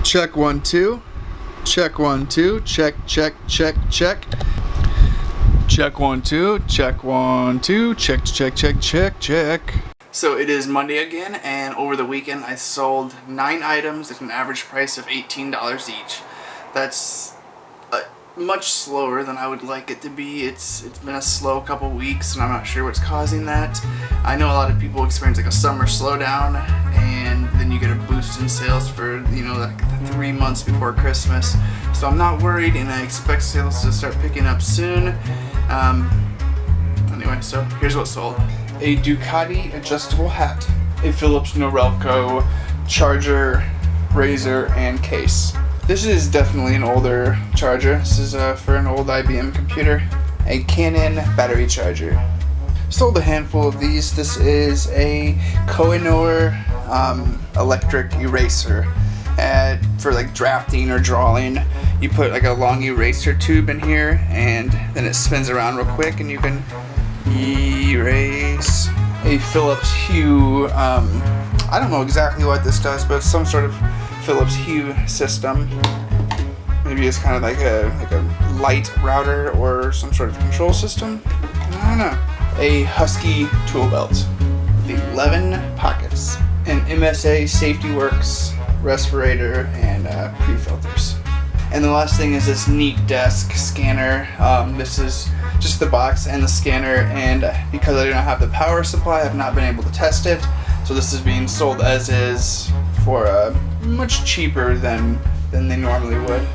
Check 1 2. Check 1 2. Check check check check. Check 1 2. Check 1 2. Check check check check check. So it is Monday again, and over the weekend I sold 9 items at an average price of $18 each. That's much slower than I would like it to be. It's been a slow couple weeks, and I'm not sure what's causing that. I know a lot of people experience like a summer slowdown, and then you get a boost in sales for, you know, like 3 months before Christmas. So I'm not worried, and I expect sales to start picking up soon. Anyway, so here's what sold. A Ducati adjustable hat, a Philips Norelco charger, razor, and case. This is definitely an older charger. This is for an old IBM computer. A Canon battery charger. Sold a handful of these. This is a Kohinoor electric eraser. For like drafting or drawing, you put like a long eraser tube in here, and then it spins around real quick, and you can erase. A Philips Hue. I don't know exactly what this does, but it's some sort of Philips Hue system. Maybe it's kind of like a light router or some sort of control system. I don't know. A Husky tool belt with 11 pockets. An MSA Safety Works respirator and pre-filters. And the last thing is this neat desk scanner. This is just the box and the scanner, and because I do not have the power supply, I've not been able to test it. So this is being sold as is for much cheaper than they normally would.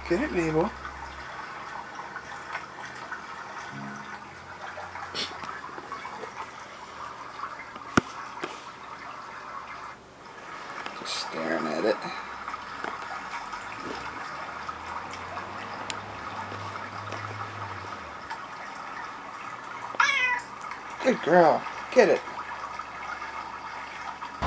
Get it, Mabel? Just staring at it. Good girl. Get it.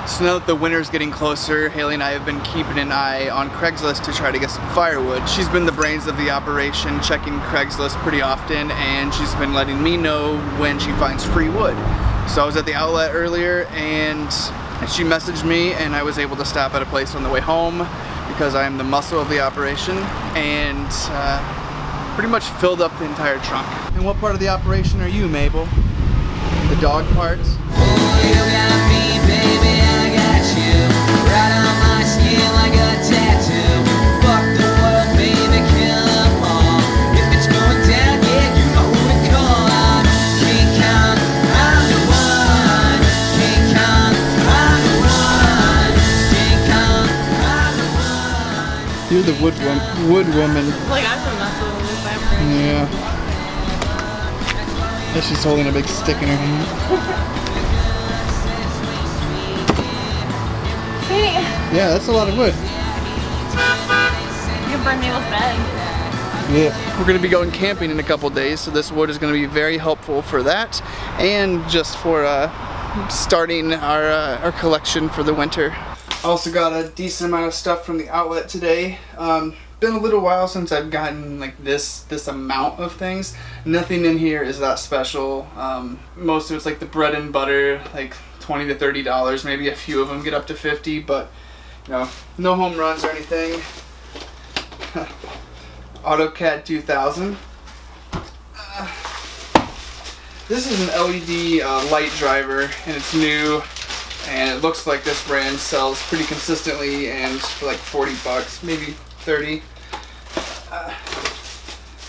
So now that the winter's getting closer, Haley and I have been keeping an eye on Craigslist to try to get some firewood. She's been the brains of the operation, checking Craigslist pretty often, and she's been letting me know when she finds free wood. So I was at the outlet earlier, and she messaged me, and I was able to stop at a place on the way home because I am the muscle of the operation, and pretty much filled up the entire trunk. And what part of the operation are you, Mabel? The dog parts? Oh, you got me, baby, I got you. Right on my skin like a tattoo. Fuck the world, baby, kill them all. If it's going down, yeah, you know who we call on. King Kong, I'm the one. King Kong, I'm the one. King Kong, I'm the one. You're the wood woman. Like, I'm the muscle of this operation. Yeah. And she's holding a big stick in her hand. Hey, Yeah, that's a lot of wood. you can burn Mabel's bed. Yeah. We're going to be going camping in a couple days, so this wood is going to be very helpful for that, and just for starting our collection for the winter. I also got a decent amount of stuff from the outlet today. Been a little while since I've gotten like this amount of things. Nothing in here is that special. Most of it's like the bread and butter, like $20 to $30. Maybe a few of them get up to 50, but you know, no home runs or anything. AutoCAD 2000. This is an LED light driver, and it's new, and it looks like this brand sells pretty consistently and for like 40 bucks, maybe 30.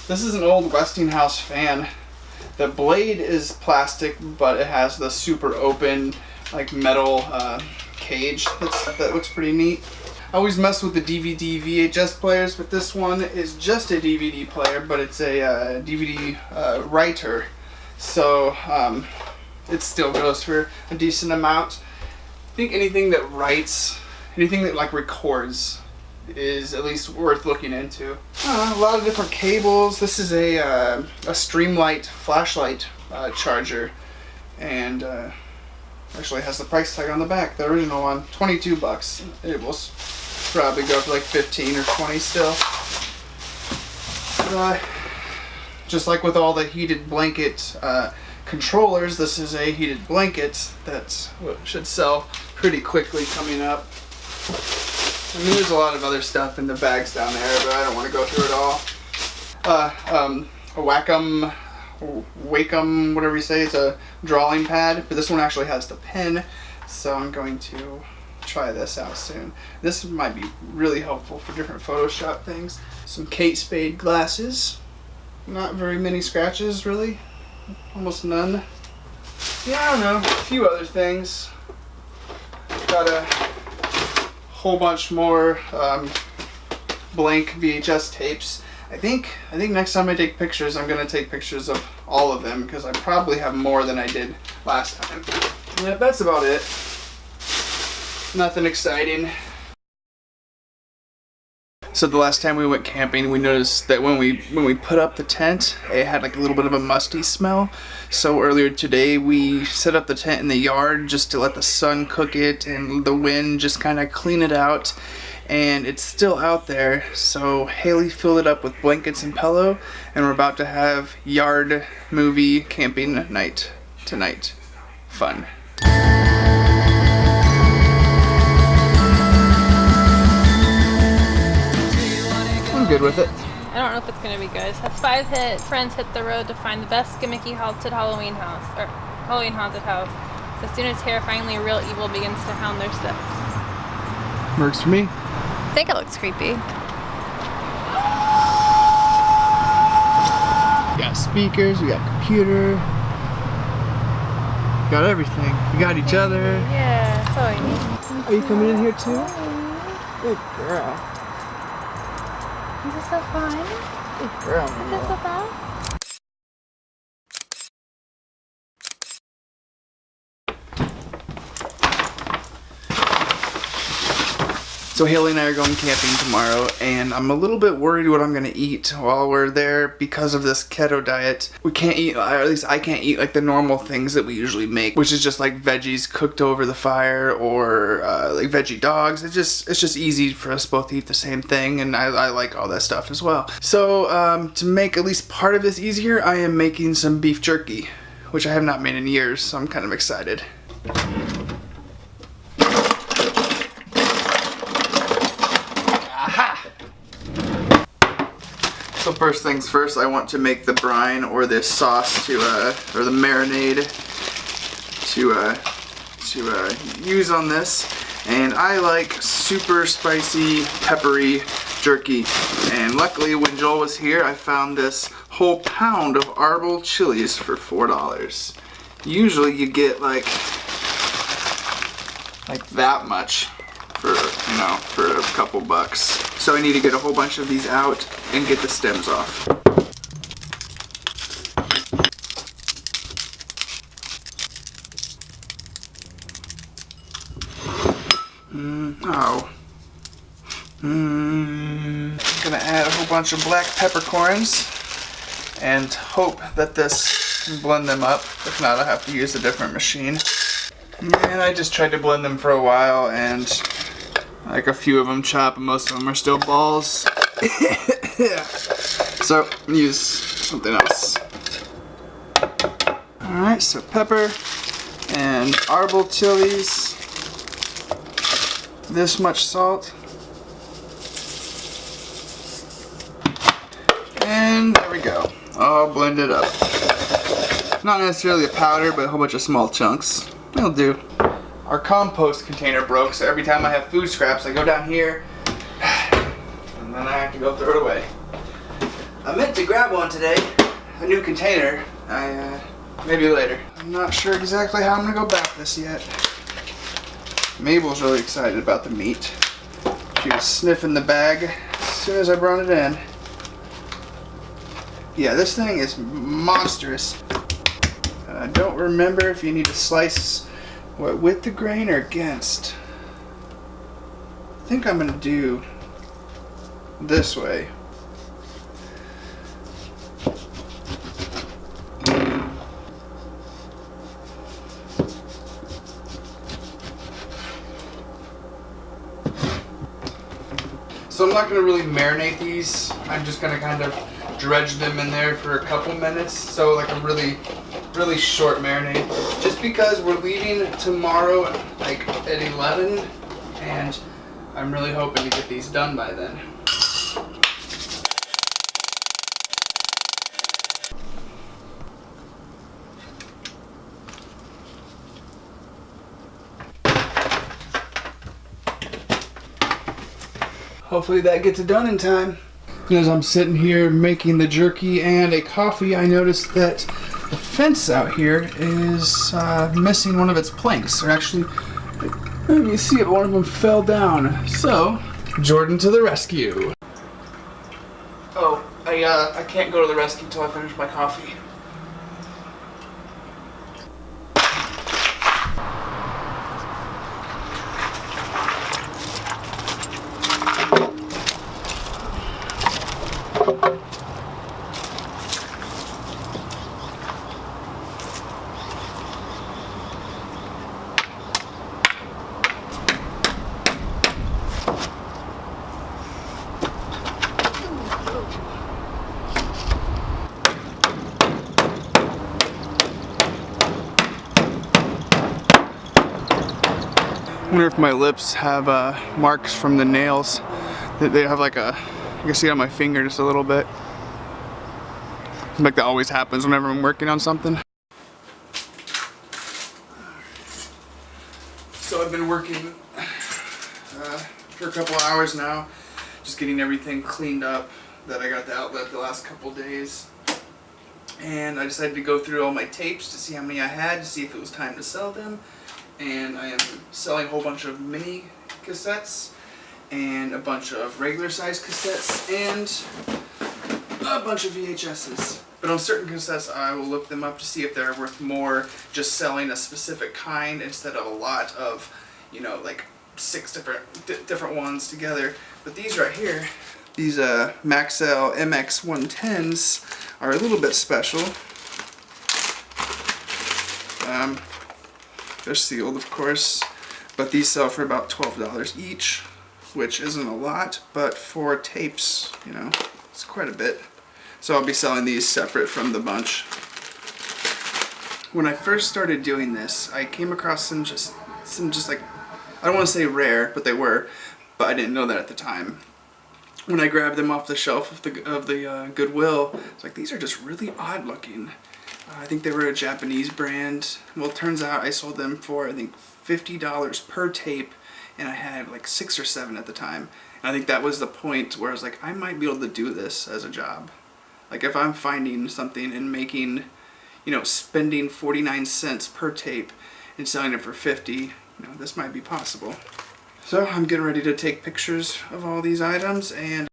This is an old Westinghouse fan. The blade is plastic, but it has the super open like metal cage that looks pretty neat. I always mess with the DVD VHS players, but this one is just a DVD player, but it's a DVD writer, so it still goes for a decent amount. I think anything that writes, anything that like records, is at least worth looking into. A lot of different cables. This is a Streamlight flashlight charger, and actually has the price tag on the back. The original one, 22 bucks. It will probably go for like 15 or 20 still. But, just like with all the heated blanket controllers, this is a heated blanket that should sell pretty quickly coming up. I mean, there's a lot of other stuff in the bags down there, but I don't want to go through it all. A Wacom, whatever you say, it's a drawing pad, but this one actually has the pen, so I'm going to try this out soon. This might be really helpful for different Photoshop things. Some Kate Spade glasses. Not very many scratches, really. Almost none. Yeah, I don't know. A few other things. Got a whole bunch more blank VHS tapes. I think next time I take pictures, I'm gonna take pictures of all of them because I probably have more than I did last time. Yeah, that's about it. Nothing exciting. So the last time we went camping, we noticed that when we put up the tent, it had like a little bit of a musty smell. So earlier today, we set up the tent in the yard just to let the sun cook it and the wind just kind of clean it out. And it's still out there, so Haley filled it up with blankets and pillow, and we're about to have yard movie camping night tonight. Fun. I'm good with it. I don't know if it's gonna be good. It says 5 friends hit the road to find the best gimmicky haunted Halloween haunted house. As soon as terrifyingly real evil begins to hound their steps. Works for me. I think it looks creepy. We got speakers, we got computer, we got everything. We got each other. Yeah, that's all I need. Are you coming in here too? Good girl. Is this so fun? Good girl. Is this so fun? So Haley and I are going camping tomorrow, and I'm a little bit worried what I'm gonna eat while we're there because of this keto diet. We can't eat, or at least I can't eat like the normal things that we usually make, which is just like veggies cooked over the fire or like veggie dogs. It's just easy for us both to eat the same thing, and I like all that stuff as well. So to make at least part of this easier, I am making some beef jerky, which I have not made in years, so I'm kind of excited. So first things first, I want to make the brine or this sauce to or the marinade to use on this. And I like super spicy, peppery jerky. And luckily, when Joel was here, I found this whole pound of arbol chilies for $4. Usually, you get like that much for for a couple bucks. So I need to get a whole bunch of these out and get the stems off. Gonna add a whole bunch of black peppercorns and hope that this can blend them up. If not, I'll have to use a different machine. And I just tried to blend them for a while, and like a few of them chop, and most of them are still balls. So use something else. Alright, so pepper and arbol chilies. This much salt. And there we go. All blended up. Not necessarily a powder, but a whole bunch of small chunks. It'll do. Our compost container broke, so every time I have food scraps, I go down here, and then I have to go throw it away. I meant to grab one today, a new container. Maybe later. I'm not sure exactly how I'm gonna go back this yet. Mabel's really excited about the meat. She was sniffing the bag as soon as I brought it in. Yeah, this thing is monstrous. I don't remember if you need to slice with the grain or against. I think I'm gonna do this way. So I'm not gonna really marinate these. I'm just gonna kind of dredge them in there for a couple minutes. So like a really short marinade. Just just because we're leaving tomorrow like at 11, and I'm really hoping to get these done by then. Hopefully that gets it done in time. As I'm sitting here making the jerky and a coffee, I noticed that the fence out here is missing one of its planks. Or actually, let me see it, one of them fell down. So, Jordan to the rescue. Oh, I can't go to the rescue until I finish my coffee. I wonder if my lips have marks from the nails. They have like a, you can see it on my finger just a little bit. Like that always happens whenever I'm working on something. So I've been working for a couple hours now, just getting everything cleaned up that I got the outlet the last couple days. And I decided to go through all my tapes to see how many I had, to see if it was time to sell them. And I am selling a whole bunch of mini cassettes and a bunch of regular size cassettes and a bunch of VHSs. But on certain cassettes I will look them up to see if they're worth more just selling a specific kind instead of a lot of, you know, like 6 different ones together. But these right here, these Maxell MX110s are a little bit special. They're sealed, of course, but these sell for about $12 each, which isn't a lot, but for tapes, you know, it's quite a bit. So I'll be selling these separate from the bunch. When I first started doing this, I came across some just like, I don't want to say rare, but they were, but I didn't know that at the time. When I grabbed them off the shelf of the Goodwill, it's like, these are just really odd looking. I think they were a Japanese brand. Well, it turns out I sold them for, I think, $50 per tape, and I had like 6 or 7 at the time. And I think that was the point where I was like, I might be able to do this as a job. Like if I'm finding something and making, you know, spending 49 cents per tape and selling it for 50, you know, this might be possible. So I'm getting ready to take pictures of all these items and